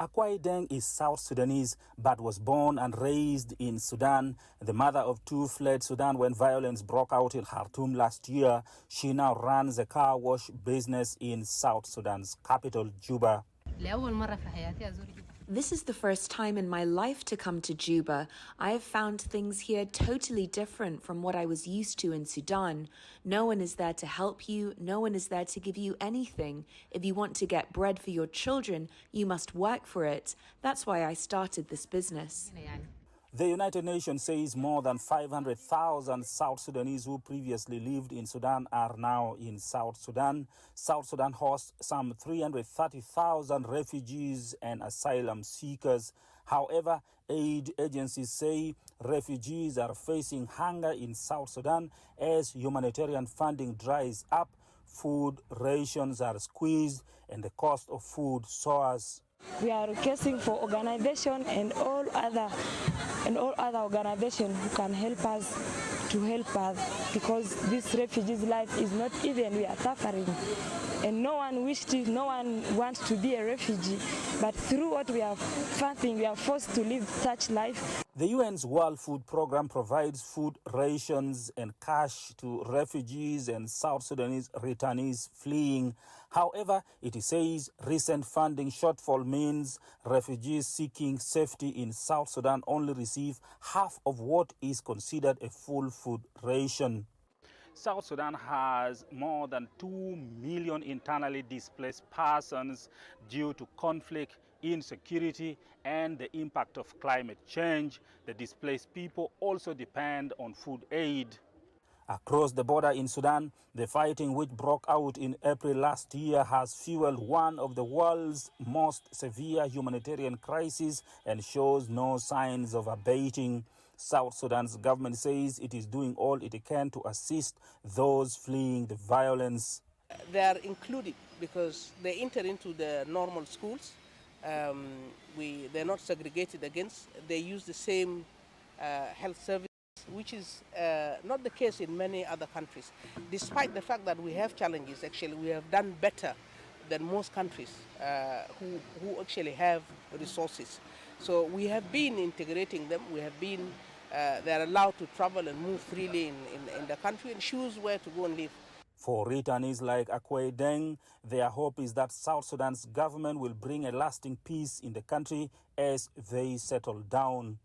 Akuai Deng is South Sudanese but was born and raised in Sudan. The mother of two fled Sudan when violence broke out in Khartoum last year. She now runs a car wash business in South Sudan's capital, Juba. This is the first time in my life to come to Juba. I have found things here totally different from what I was used to in Sudan. No one is there to help you. No one is there to give you anything. If you want to get bread for your children, you must work for it. That's why I started this business. The United Nations says more than 500,000 South Sudanese who previously lived in Sudan are now in South Sudan. South Sudan hosts some 330,000 refugees and asylum seekers. However, aid agencies say refugees are facing hunger in South Sudan as humanitarian funding dries up, food rations are squeezed, and the cost of food soars. We are requesting for organization and all other organizations who can help us to help us, because this refugee's life is not even, we are suffering. And no one wants to be a refugee, but through what we are fighting, we are forced to live such life. The UN's World Food Programme provides food rations and cash to refugees and South Sudanese returnees fleeing. However, it says recent funding shortfall means refugees seeking safety in South Sudan only receive half of what is considered a full food ration. South Sudan has more than 2 million internally displaced persons due to conflict, insecurity, and the impact of climate change. The displaced people also depend on food aid. Across the border in Sudan, the fighting which broke out in April last year has fueled one of the world's most severe humanitarian crises and shows no signs of abating. South Sudan's government says it is doing all it can to assist those fleeing the violence. They are included because they enter into the normal schools. They're not segregated against. They use the same health service, which is not the case in many other countries. Despite the fact that we have challenges, actually we have done better than most countries who actually have resources. So we have been integrating them. We have been, they're allowed to travel and move freely in the country and choose where to go and live. For returnees like Akuai Deng, their hope is that South Sudan's government will bring a lasting peace in the country as they settle down.